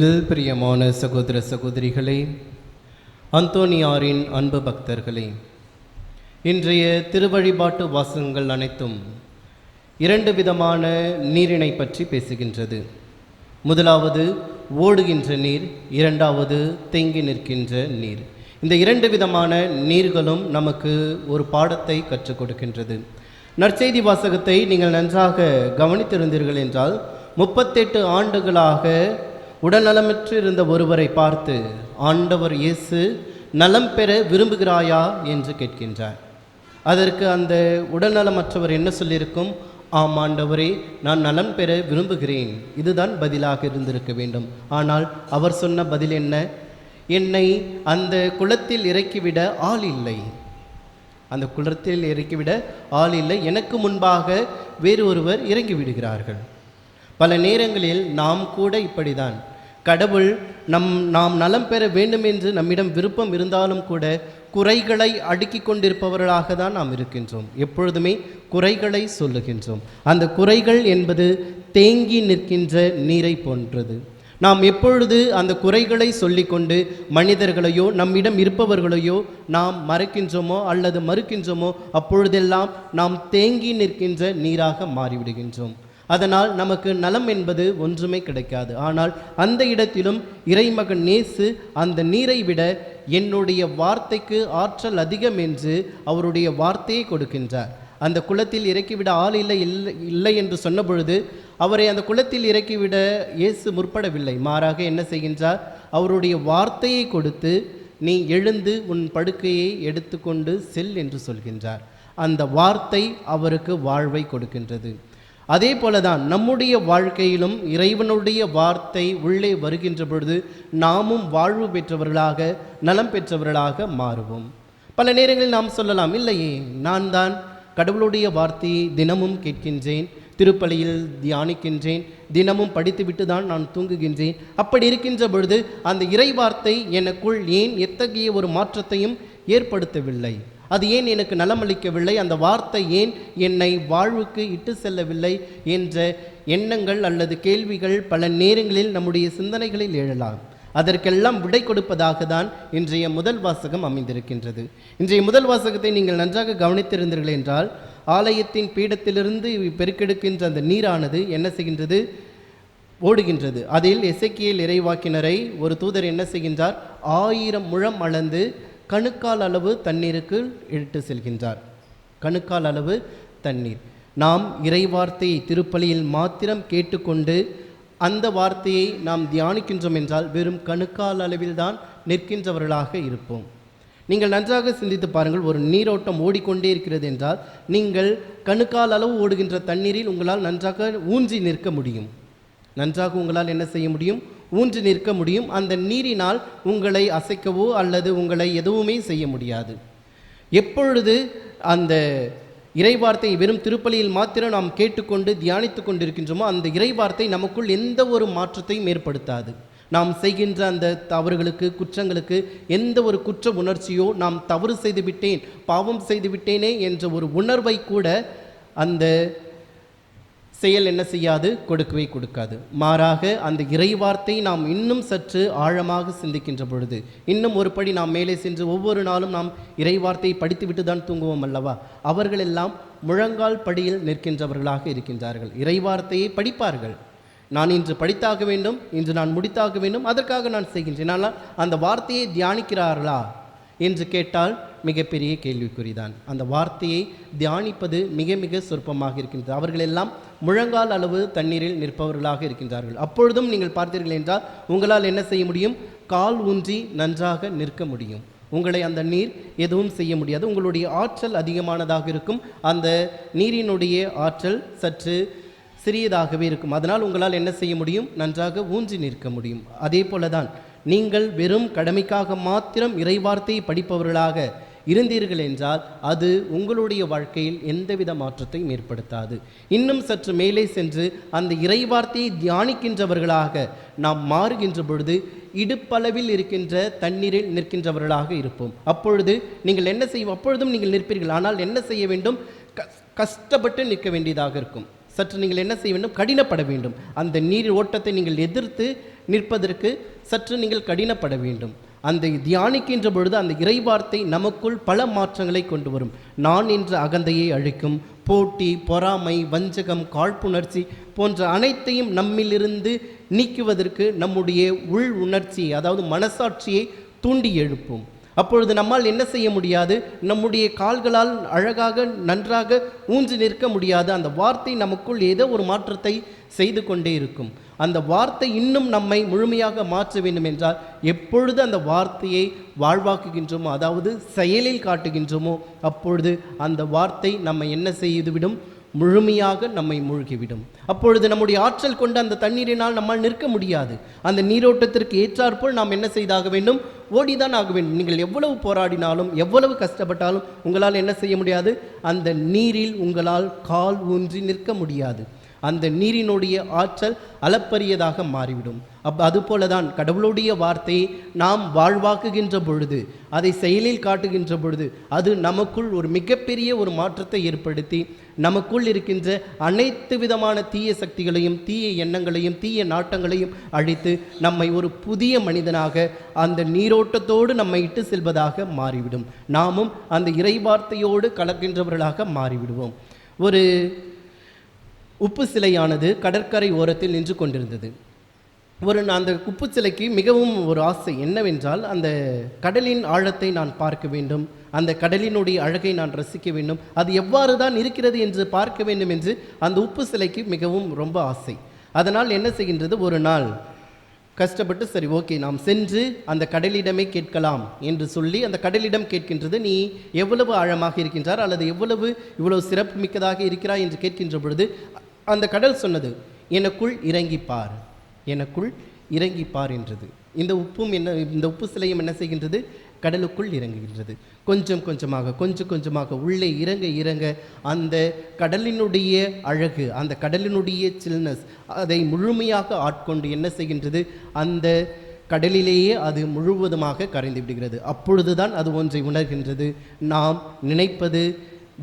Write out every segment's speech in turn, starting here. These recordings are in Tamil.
பிரியமான சகோதர சகோதரிகளே, அந்தோனியாரின் அன்பு பக்தர்களே, இன்றைய திருவழிபாட்டு வாசகங்கள் அனைத்தும் இரண்டு விதமான நீரினை பற்றி பேசுகின்றது. முதலாவது ஓடுகின்ற நீர், இரண்டாவது தேங்கி நிற்கின்ற நீர். இந்த இரண்டு விதமான நீர்களும் நமக்கு ஒரு பாடத்தை கற்றுக் கொடுக்கின்றது. நற்செய்தி வாசகத்தை நீங்கள் நன்றாக கவனித்திருந்தீர்கள் என்றால், 38 ஆண்டுகளாக உடல்நலமற்று இருந்த ஒருவரை பார்த்து ஆண்டவர் இயேசு நலம் பெற விரும்புகிறாயா என்று கேட்கின்றார். அதற்கு அந்த உடல்நலமற்றவர் என்ன சொல்லியிருக்கும்? ஆம் ஆண்டவரே, நான் நலம் பெற விரும்புகிறேன். இதுதான் பதிலாக இருந்திருக்க வேண்டும். ஆனால் அவர் சொன்ன பதில் என்ன? என்னை அந்த குளத்தில் இறக்கிவிட ஆள் இல்லை, அந்த குளத்தில் இறக்கிவிட ஆள் இல்லை, எனக்கு முன்பாக வேறு ஒருவர் இறங்கி விடுகிறார்கள். பல நேரங்களில் நாம் கூட இப்படிதான். கடவுள் நாம் நலம் பெற வேண்டும் என்று நம்மிடம் விருப்பம் இருந்தாலும் கூட குறைகளை அடுக்கி கொண்டிருப்பவர்களாக தான் நாம் இருக்கின்றோம். எப்பொழுதுமே குறைகளை சொல்லுகின்றோம். அந்த குறைகள் என்பது தேங்கி நிற்கின்ற நீரை போன்றது. நாம் எப்பொழுது அந்த குறைகளை சொல்லிக்கொண்டு மனிதர்களையோ நம்மிடம் இருப்பவர்களையோ நாம் மறைக்கின்றோமோ அல்லது மறுக்கின்றோமோ, அப்பொழுதெல்லாம் நாம் தேங்கி நிற்கின்ற நீராக மாறிவிடுகின்றோம். அதனால் நமக்கு நலம் என்பது ஒன்றுமே கிடைக்காது. ஆனால் அந்த இடத்திலும் இறைமகன் இயேசு அந்த நீரை விட என்னுடைய வார்த்தைக்கு ஆற்றல் அதிகம் என்று அவருடைய வார்த்தையை கொடுக்கின்றார். அந்த குளத்தில் இறக்கிவிட ஆள் இல்லை என்று சொன்ன பொழுது அவரை அந்த குளத்தில் இறக்கிவிட இயேசு முற்படவில்லை. மாறாக என்ன செய்கின்றார்? அவருடைய வார்த்தையை கொடுத்து, நீ எழுந்து உன் படுக்கையை எடுத்துக்கொண்டு செல் என்று சொல்கின்றார். அந்த வார்த்தை அவருக்கு வாழ்வை கொடுக்கின்றது. அதே போலதான் நம்முடைய வாழ்க்கையிலும் இறைவனுடைய வார்த்தை உள்ளே வருகின்ற பொழுது நாமும் வாழ்வு பெற்றவர்களாக, நலம் பெற்றவர்களாக மாறுவோம். பல நேரங்களில் நாம் சொல்லலாம், இல்லையே, நான் தான் கடவுளுடைய வார்த்தையை தினமும் கேட்கின்றேன், திருப்பலியில் தியானிக்கின்றேன், தினமும் படித்துவிட்டு தான் நான் தூங்குகின்றேன். அப்படி இருக்கின்ற பொழுது அந்த இறை வார்த்தை எனக்குள் ஏன் எத்தகைய ஒரு மாற்றத்தையும் ஏற்படுத்தவில்லை? அது ஏன் எனக்கு நலமளிக்கவில்லை? அந்த வார்த்தை ஏன் என்னை வாழ்வுக்கு இட்டு செல்லவில்லை என்ற எண்ணங்கள் அல்லது கேள்விகள் பல நேரங்களில் நம்முடைய சிந்தனைகளில் எழலாம். அதற்கெல்லாம் விடை கொடுப்பதாக தான் இன்றைய முதல் வாசகம் அமைந்திருக்கின்றது. இன்றைய முதல் வாசகத்தை நீங்கள் நன்றாக கவனித்திருந்தீர்கள் என்றால், ஆலயத்தின் பீடத்திலிருந்து பெருக்கெடுக்கின்ற அந்த நீரானது என்ன செய்கின்றது? ஓடுகின்றது. அதில் எசேக்கியேல் இறைவாக்கினரை ஒரு தூதர் என்ன செய்கின்றார்? 1000 முழம் அளந்து கணுக்கால் அளவு தண்ணீருக்கு இழுத்து செல்கின்றார். கணுக்கால் அளவு தண்ணீர். நாம் இறை வார்த்தையை திருப்பலியில் மாத்திரம் கேட்டுக்கொண்டு அந்த வார்த்தையை நாம் தியானிக்கின்றோம் என்றால் வெறும் கணுக்கால் அளவில் தான் நிற்கின்றவர்களாக இருப்போம். நீங்கள் நன்றாக சிந்தித்து பாருங்கள். ஒரு நீரோட்டம் ஓடிக்கொண்டே இருக்கிறது என்றால் நீங்கள் கணுக்கால் அளவு ஓடுகின்ற தண்ணீரில் உங்களால் நன்றாக ஊன்றி நிற்க முடியும். நன்றாக உங்களால் என்ன செய்ய முடியும்? ஊன்றி நிற்க முடியும். அந்த நீரினால் உங்களை அசைக்கவோ அல்லது உங்களை எதுவுமே செய்ய முடியாது. எப்பொழுது அந்த இறைவார்த்தை வெறும் திருப்பலியில் மாத்திரம் நாம் கேட்டுக்கொண்டு தியானித்து கொண்டிருக்கின்றோமோ அந்த இறைவார்த்தை நமக்குள் எந்த ஒரு மாற்றத்தையும் ஏற்படுத்தாது. நாம் செய்கின்ற அந்த தவறுகளுக்கு, குற்றங்களுக்கு எந்த ஒரு குற்ற உணர்ச்சியோ, நாம் தவறு செய்து விட்டேன், பாவம் செய்து விட்டேனே என்ற ஒரு உணர்வை கூட அந்த செயல் என்ன செய்யாது? கொடுக்கவே கொடுக்காது. மாறாக அந்த இறைவார்த்தை நாம் இன்னும் சற்று ஆழமாக சிந்திக்கின்ற பொழுது, இன்னும் ஒரு படி நாம் மேலே சென்று ஒவ்வொரு நாளும் நாம் இறைவார்த்தையை படித்துவிட்டு தான் தூங்குவோம் அல்லவா? அவர்களெல்லாம் முழங்கால் படியில் நிற்கின்றவர்களாக இருக்கின்றார்கள். இறைவார்த்தையை படிப்பார்கள். நான் இன்று படித்தாக வேண்டும், இன்று நான் முடித்தாக வேண்டும், அதற்காக நான் செய்கின்றேன். ஆனால் அந்த வார்த்தையை தியானிக்கிறார்களா என்று கேட்டால் மிகப்பெரிய கேள்விக்குறிதான். அந்த வார்த்தையை தியானிப்பது மிக மிக சொற்பமாக இருக்கின்றது. அவர்கள் எல்லாம் முழங்கால் அளவு தண்ணீரில் நிற்பவர்களாக இருக்கின்றார்கள். அப்பொழுதும் நீங்கள் பார்த்தீர்கள் என்றால் உங்களால் என்ன செய்ய முடியும்? கால் ஊன்றி நன்றாக நிற்க முடியும். உங்களை அந்த நீர் எதுவும் செய்ய முடியாது. உங்களுடைய ஆற்றல் அதிகமானதாக இருக்கும். அந்த நீரினுடைய ஆற்றல் சற்று சிறியதாகவே இருக்கும். அதனால் உங்களால் என்ன செய்ய முடியும்? நன்றாக ஊன்றி நிற்க முடியும். அதே போலதான் நீங்கள் வெறும் கடமைக்காக மாத்திரம் இறைவார்த்தையை படிப்பவர்களாக இருந்தீர்கள் என்றால் அது உங்களுடைய வாழ்க்கையில் எந்தவித மாற்றத்தையும் ஏற்படுத்தாது. இன்னும் சற்று மேலே சென்று அந்த இறைவார்த்தையை தியானிக்கின்றவர்களாக நாம் மாறுகின்ற பொழுது இடுப்பளவில் இருக்கின்ற தண்ணீரில் நிற்கின்றவர்களாக இருப்போம். அப்பொழுது நீங்கள் என்ன செய்வோம்? அப்பொழுதும் நீங்கள் நிற்பீர்கள். ஆனால் என்ன செய்ய வேண்டும்? கஷ்டப்பட்டு நிற்க வேண்டியதாக இருக்கும். சற்று நீங்கள் என்ன செய்ய வேண்டும்? கடினப்பட வேண்டும். அந்த நீர் ஓட்டத்தை நீங்கள் எதிர்த்து நிற்பதற்கு சற்று நீங்கள் கடினப்பட வேண்டும். அந்த தியானிக்கின்ற பொழுது அந்த இறைவார்த்தை நமக்குள் பல மாற்றங்களை கொண்டு வரும். நான் என்ற அகந்தையை அழிக்கும். போட்டி, பொறாமை, வஞ்சகம், காழ்ப்புணர்ச்சி போன்ற அனைத்தையும் நம்மிலிருந்து நீக்குவதற்கு நம்முடைய உள் உணர்ச்சியை, அதாவது மனசாட்சியை தூண்டி எழுப்பும். அப்பொழுது நம்மால் என்ன செய்ய முடியாது? நம்முடைய கால்களால் அழகாக நன்றாக ஊன்றி நிற்க முடியாது. அந்த வார்த்தை நமக்குள் ஏதோ ஒரு மாற்றத்தை செய்து கொண்டே இருக்கும். அந்த வார்த்தை இன்னும் நம்மை முழுமையாக மாற்ற வேண்டும் என்றால் எப்பொழுது அந்த வார்த்தையை வாழ்வாக்குகின்றோமோ, அதாவது செயலில் காட்டுகின்றோமோ, அப்பொழுது அந்த வார்த்தை நம்மை என்ன செய்துவிடும்? முழுமையாக நம்மை மூழ்கிவிடும். அப்பொழுது நம்முடைய ஆற்றல் கொண்ட அந்த தண்ணீரினால் நம்மால் நிற்க முடியாது. அந்த நீரோட்டத்திற்கு ஏற்றாற்போல் நாம் என்ன செய்தாக வேண்டும்? ஓடிதான் ஆக வேண்டும். நீங்கள் எவ்வளவு போராடினாலும் எவ்வளவு கஷ்டப்பட்டாலும் உங்களால் என்ன செய்ய முடியாது? அந்த நீரில் உங்களால் கால் ஊன்றி நிற்க முடியாது. அந்த நீரினுடைய ஆற்றல் அளப்பரியதாக மாறிவிடும். அதுபோல தான் கடவுளுடைய வார்த்தையை நாம் வாழ்வாக்குகின்ற பொழுது, அதை செயலில் காட்டுகின்ற பொழுது, அது நமக்குள் ஒரு மிகப்பெரிய ஒரு மாற்றத்தை ஏற்படுத்தி நமக்குள் இருக்கின்ற அனைத்து விதமான தீய சக்திகளையும், தீய எண்ணங்களையும், தீய நாட்டங்களையும் அழித்து நம்மை ஒரு புதிய மனிதனாக அந்த நீரோட்டத்தோடு நம்மை இட்டு செல்வதாக மாறிவிடும். நாமும் அந்த இறைவார்த்தையோடு கலக்கின்றவர்களாக மாறிவிடுவோம். ஒரு உப்பு சிலையானது கடற்கரை ஓரத்தில் நின்று கொண்டிருந்தது. அந்த உப்பு சிலைக்கு மிகவும் ஒரு ஆசை என்னவென்றால், அந்த கடலின் ஆழத்தை நான் பார்க்க வேண்டும், அந்த கடலினுடைய அழகை நான் ரசிக்க வேண்டும், அது எவ்வாறு தான் இருக்கிறது என்று பார்க்க வேண்டும் என்று அந்த உப்பு சிலைக்கு மிகவும் ரொம்ப ஆசை. அதனால் என்ன செய்கின்றது? ஒரு நாள் கஷ்டப்பட்டு சரி ஓகே நாம் சென்று அந்த கடலிடமே கேட்கலாம் என்று சொல்லி அந்த கடலிடம் கேட்கின்றது, நீ எவ்வளவு ஆழமாக இருக்கின்றார் அல்லது இவ்வளவு சிறப்பு மிக்கதாக இருக்கிறாய் என்று கேட்கின்ற பொழுது அந்த கடல் சொன்னது, எனக்குள் இறங்கிப்பார், எனக்குள் இறங்கிப்பார் என்றது. இந்த உப்பு சிலையும் என்ன செய்கின்றது? கடலுக்குள் இறங்குகின்றது. கொஞ்சம் கொஞ்சமாக உள்ளே இறங்க அந்த கடலினுடைய அழகு, அந்த கடலினுடைய சில்னஸ் அதை முழுமையாக ஆட்கொண்டு என்ன செய்கின்றது? அந்த கடலிலேயே அது முழுவதுமாக கரைந்து விடுகிறது. அப்பொழுதுதான் அது ஒன்றை உணர்கின்றது, நாம் நினைப்பது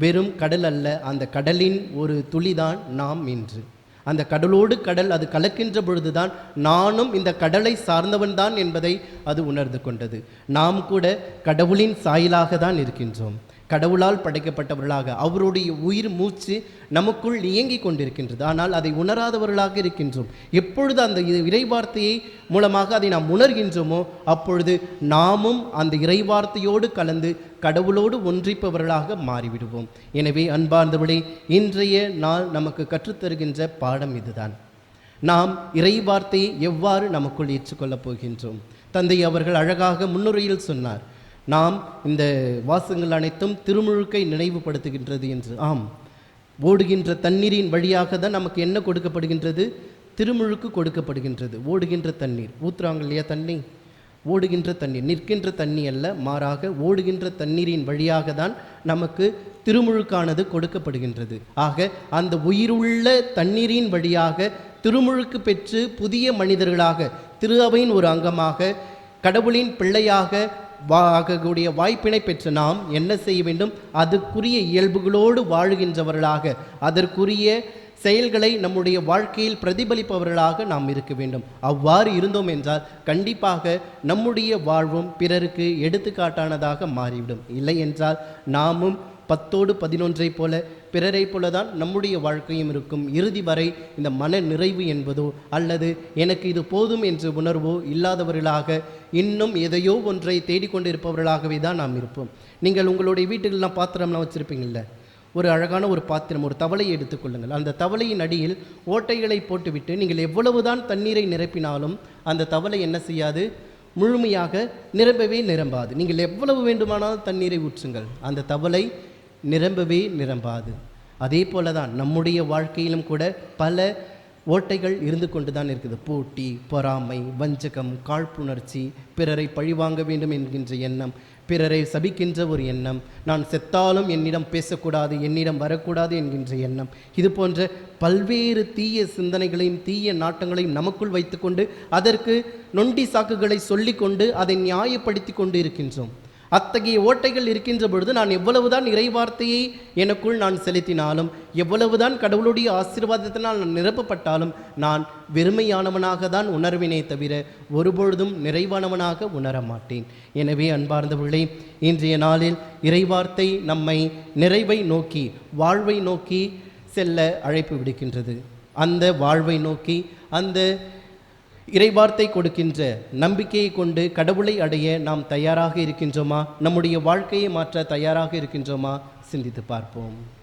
வெறும் கடல் அல்ல, அந்த கடலின் ஒரு துளிதான் நாம் என்று. அந்த கடலோடு கடல் அது கலக்கின்ற பொழுதுதான் நானும் இந்த கடலை சார்ந்தவன் தான் என்பதை அது உணர்ந்து கொண்டது. நாம் கூட கடவுளின் சாயலாக தான் இருக்கின்றோம். கடவுளால் படைக்கப்பட்டவர்களாக அவருடைய உயிர் மூச்சு நமக்குள் இயங்கி கொண்டிருக்கின்றது. ஆனால் அதை உணராதவர்களாக இருக்கின்றோம். எப்பொழுது அந்த இறைவார்த்தையை மூலமாக அதை நாம் உணர்கின்றோமோ அப்பொழுது நாமும் அந்த இறைவார்த்தையோடு கலந்து கடவுளோடு ஒன்றிப்பவர்களாக மாறிவிடுவோம். எனவே அன்பார்ந்தவர்களே, இன்றைய நாள் நமக்கு கற்றுத்தருகின்ற பாடம் இதுதான். நாம் இறைவார்த்தையை எவ்வாறு நமக்குள் ஏற்றுக்கொள்ளப் போகின்றோம்? தந்தை அவர்கள் அழகாக முன்னுரையில் சொன்னார், நாம் இந்த வாசகங்கள் அனைத்தும் திருமுழுக்கை நினைவுபடுத்துகின்றது என்று. ஆம், ஓடுகின்ற தண்ணீரின் வழியாக தான் நமக்கு என்ன கொடுக்கப்படுகின்றது? திருமுழுக்கு கொடுக்கப்படுகின்றது. ஓடுகின்ற தண்ணீர் ஊற்றுறாங்க இல்லையா? தண்ணி ஓடுகின்ற தண்ணீர், நிற்கின்ற தண்ணி அல்ல, மாறாக ஓடுகின்ற தண்ணீரின் வழியாக தான் நமக்கு திருமுழுக்கானது கொடுக்கப்படுகின்றது. ஆக அந்த உயிருள்ள தண்ணீரின் வழியாக திருமுழுக்கு பெற்று புதிய மனிதர்களாக, திரு அவையின் ஒரு அங்கமாக, கடவுளின் பிள்ளையாக ஆகக்கூடிய வாய்ப்பினை பெற்ற நாம் என்ன செய்ய வேண்டும்? அதற்குரிய இயல்புகளோடு வாழுகின்றவர்களாக, அதற்குரிய செயல்களை நம்முடைய வாழ்க்கையில் பிரதிபலிப்பவர்களாக நாம் இருக்க வேண்டும். அவ்வாறு இருந்தோம் என்றால் கண்டிப்பாக நம்முடைய வாழ்வும் பிறருக்கு எடுத்துக்காட்டானதாக மாறிவிடும். இல்லை என்றால் நாமும் 10-11 போல பிறரை போல தான் நம்முடைய வாழ்க்கையும் இருக்கும். இறுதி வரை இந்த மன நிறைவு என்பதோ அல்லது எனக்கு இது போதும் என்ற உணர்வோ இல்லாதவர்களாக இன்னும் எதையோ ஒன்றை தேடிக்கொண்டிருப்பவர்களாகவே தான் நாம் இருப்போம். நீங்கள் உங்களுடைய வீட்டுக்கெல்லாம் பாத்திரம்லாம் வச்சுருப்பீங்கள்ல, ஒரு அழகான ஒரு பாத்திரம், ஒரு தவளையை எடுத்துக்கொள்ளுங்கள். அந்த தவளையின் அடியில் ஓட்டைகளை போட்டுவிட்டு நீங்கள் எவ்வளவுதான் தண்ணீரை நிரப்பினாலும் அந்த தவளை என்ன செய்யாது? முழுமையாக நிரம்பவே நிரம்பாது. நீங்கள் எவ்வளவு வேண்டுமானாலும் தண்ணீரை ஊற்றுங்கள், அந்த தவளை நிரம்பவே நிரம்பாது. அதே போல தான் நம்முடைய வாழ்க்கையிலும் கூட பல ஓட்டைகள் இருந்து கொண்டு தான் இருக்குது. போட்டி, பொறாமை, வஞ்சகம், காழ்ப்புணர்ச்சி, பிறரை பழிவாங்க வேண்டும் என்கின்ற எண்ணம், பிறரை சபிக்கின்ற ஒரு எண்ணம், நான் செத்தாலும் என்னிடம் பேசக்கூடாது, என்னிடம் வரக்கூடாது என்கின்ற எண்ணம், இது போன்ற பல்வேறு தீய சிந்தனைகளையும் தீய நாட்டங்களையும் நமக்குள் வைத்துக்கொண்டு அதற்கு நொண்டி சாக்குகளை சொல்லிக்கொண்டு அதை நியாயப்படுத்தி கொண்டு இருக்கின்றோம். அத்தகைய ஓட்டைகள் இருக்கின்ற பொழுது நான் எவ்வளவுதான் இறைவார்த்தையை எனக்குள் நான் செலுத்தினாலும், எவ்வளவுதான் கடவுளுடைய ஆசீர்வாதத்தினால் நான் நிரப்பப்பட்டாலும், நான் வெறுமையானவனாக தான் உணர்வினை தவிர ஒருபொழுதும் நிறைவானவனாக உணர மாட்டேன். எனவே அன்பார்ந்தவர்களே, இன்றைய நாளில் இறைவார்த்தை நம்மை நிறைவை நோக்கி, வாழ்வை நோக்கி செல்ல அழைப்பு விடுக்கின்றது. அந்த வாழ்வை நோக்கி, அந்த இறைவார்த்தை கொடுக்கின்ற நம்பிக்கையை கொண்டு கடவுளை அடைய நாம் தயாராக இருக்கின்றோமா? நம்முடைய வாழ்க்கையை மாற்ற தயாராக இருக்கின்றோமா? சிந்தித்து பார்ப்போம்.